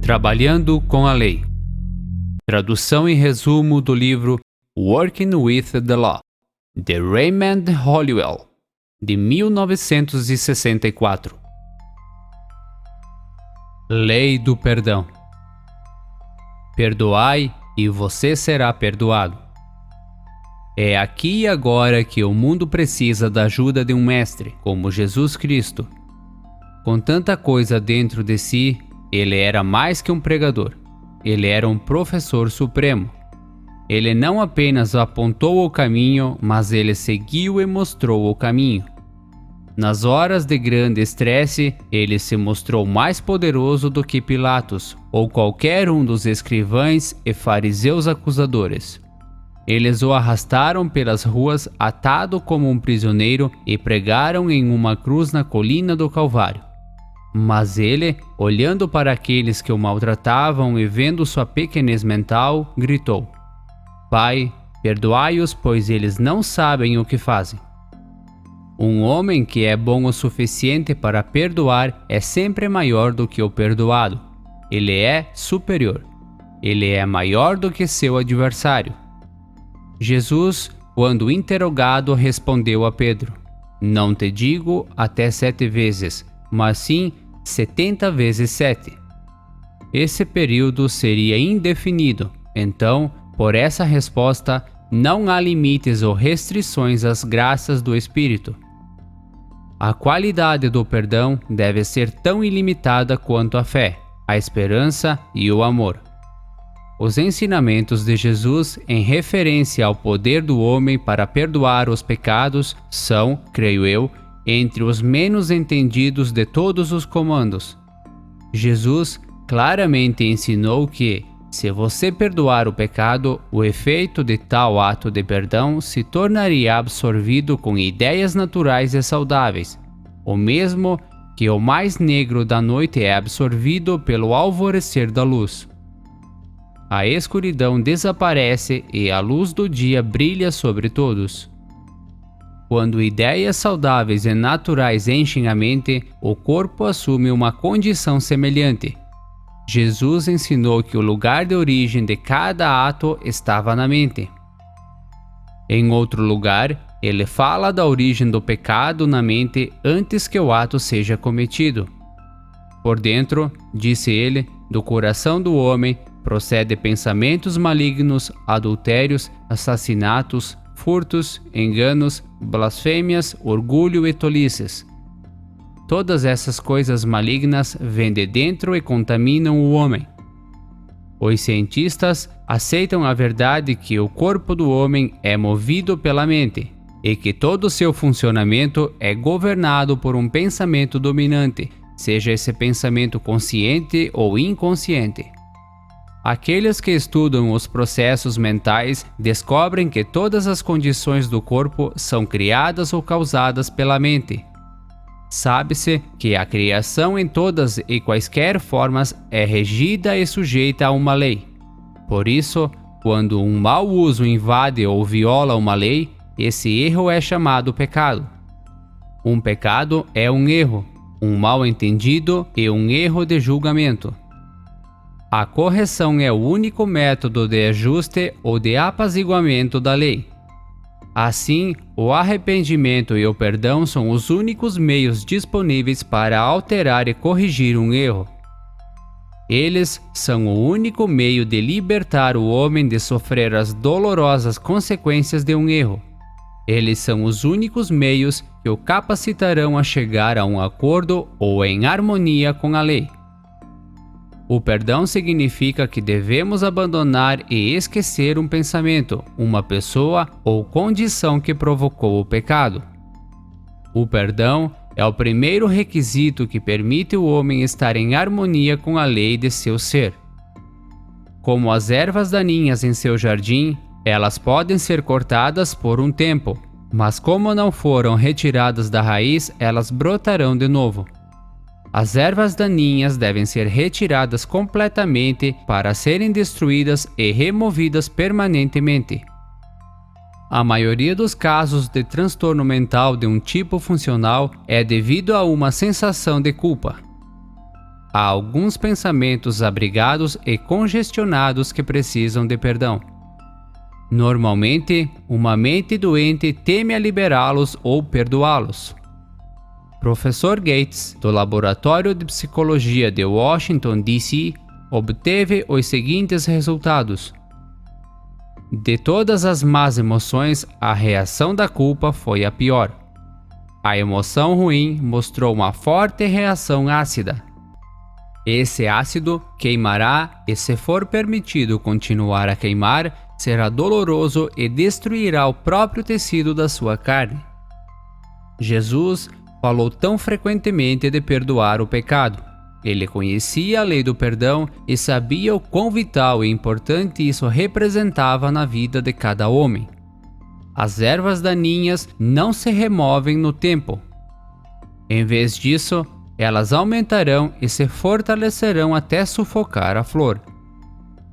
Trabalhando com a Lei. Tradução e resumo do livro Working with the Law, de Raymond Holliwell, de 1964. Lei do Perdão. Perdoai e você será perdoado. É aqui e agora que o mundo precisa da ajuda de um mestre, como Jesus Cristo. Com tanta coisa dentro de si, ele era mais que um pregador. Ele era um professor supremo. Ele não apenas apontou o caminho, mas ele seguiu e mostrou o caminho. Nas horas de grande estresse, ele se mostrou mais poderoso do que Pilatos ou qualquer um dos escrivães e fariseus acusadores. Eles o arrastaram pelas ruas atado como um prisioneiro e pregaram em uma cruz na colina do Calvário. Mas ele, olhando para aqueles que o maltratavam e vendo sua pequenez mental, gritou: Pai, perdoai-os, pois eles não sabem o que fazem. Um homem que é bom o suficiente para perdoar é sempre maior do que o perdoado. Ele é superior. Ele é maior do que seu adversário. Jesus, quando interrogado, respondeu a Pedro: Não te digo até 7 vezes, mas sim 70 vezes 7. Esse período seria indefinido, então, por essa resposta, não há limites ou restrições às graças do Espírito. A qualidade do perdão deve ser tão ilimitada quanto a fé, a esperança e o amor. Os ensinamentos de Jesus em referência ao poder do homem para perdoar os pecados são, creio eu, entre os menos entendidos de todos os comandos. Jesus claramente ensinou que, se você perdoar o pecado, o efeito de tal ato de perdão se tornaria absorvido com ideias naturais e saudáveis, o mesmo que o mais negro da noite é absorvido pelo alvorecer da luz. A escuridão desaparece e a luz do dia brilha sobre todos. Quando ideias saudáveis e naturais enchem a mente, o corpo assume uma condição semelhante. Jesus ensinou que o lugar de origem de cada ato estava na mente. Em outro lugar, ele fala da origem do pecado na mente antes que o ato seja cometido. Por dentro, disse ele, do coração do homem procede pensamentos malignos, adultérios, assassinatos, furtos, enganos, blasfêmias, orgulho e tolices. Todas essas coisas malignas vêm de dentro e contaminam o homem. Os cientistas aceitam a verdade que o corpo do homem é movido pela mente e que todo seu funcionamento é governado por um pensamento dominante, seja esse pensamento consciente ou inconsciente. Aqueles que estudam os processos mentais descobrem que todas as condições do corpo são criadas ou causadas pela mente. Sabe-se que a criação em todas e quaisquer formas é regida e sujeita a uma lei. Por isso, quando um mau uso invade ou viola uma lei, esse erro é chamado pecado. Um pecado é um erro, um mal-entendido e um erro de julgamento. A correção é o único método de ajuste ou de apaziguamento da lei. Assim, o arrependimento e o perdão são os únicos meios disponíveis para alterar e corrigir um erro. Eles são o único meio de libertar o homem de sofrer as dolorosas consequências de um erro. Eles são os únicos meios que o capacitarão a chegar a um acordo ou em harmonia com a lei. O perdão significa que devemos abandonar e esquecer um pensamento, uma pessoa ou condição que provocou o pecado. O perdão é o primeiro requisito que permite o homem estar em harmonia com a lei de seu ser. Como as ervas daninhas em seu jardim, elas podem ser cortadas por um tempo, mas como não foram retiradas da raiz, elas brotarão de novo. As ervas daninhas devem ser retiradas completamente para serem destruídas e removidas permanentemente. A maioria dos casos de transtorno mental de um tipo funcional é devido a uma sensação de culpa. há alguns pensamentos abrigados e congestionados que precisam de perdão. Normalmente, uma mente doente teme a liberá-los ou perdoá-los. Professor Gates, do Laboratório de Psicologia de Washington, D.C., obteve os seguintes resultados. De todas as más emoções, a reação da culpa foi a pior. A emoção ruim mostrou uma forte reação ácida. Esse ácido queimará e, se for permitido continuar a queimar, será doloroso e destruirá o próprio tecido da sua carne. Jesus falou tão frequentemente de perdoar o pecado. Ele conhecia a lei do perdão e sabia o quão vital e importante isso representava na vida de cada homem. As ervas daninhas não se removem no tempo. Em vez disso, elas aumentarão e se fortalecerão até sufocar a flor.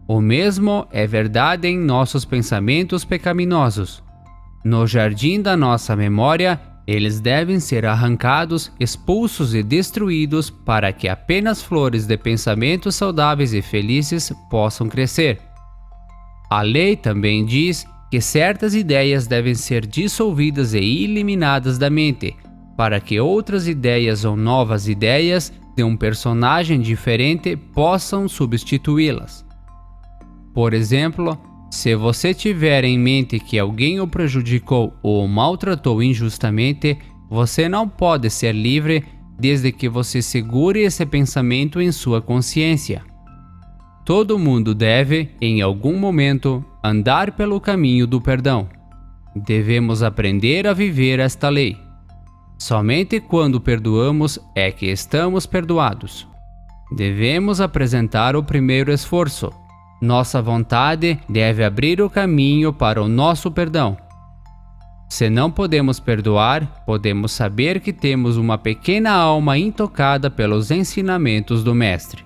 O mesmo é verdade em nossos pensamentos pecaminosos. No jardim da nossa memória, eles devem ser arrancados, expulsos e destruídos para que apenas flores de pensamentos saudáveis e felizes possam crescer. A lei também diz que certas ideias devem ser dissolvidas e eliminadas da mente, para que outras ideias ou novas ideias de um personagem diferente possam substituí-las. Por exemplo, se você tiver em mente que alguém o prejudicou ou o maltratou injustamente, você não pode ser livre desde que você segure esse pensamento em sua consciência. Todo mundo deve, em algum momento, andar pelo caminho do perdão. Devemos aprender a viver esta lei. Somente quando perdoamos é que estamos perdoados. Devemos apresentar o primeiro esforço. Nossa vontade deve abrir o caminho para o nosso perdão. Se não podemos perdoar, podemos saber que temos uma pequena alma intocada pelos ensinamentos do Mestre.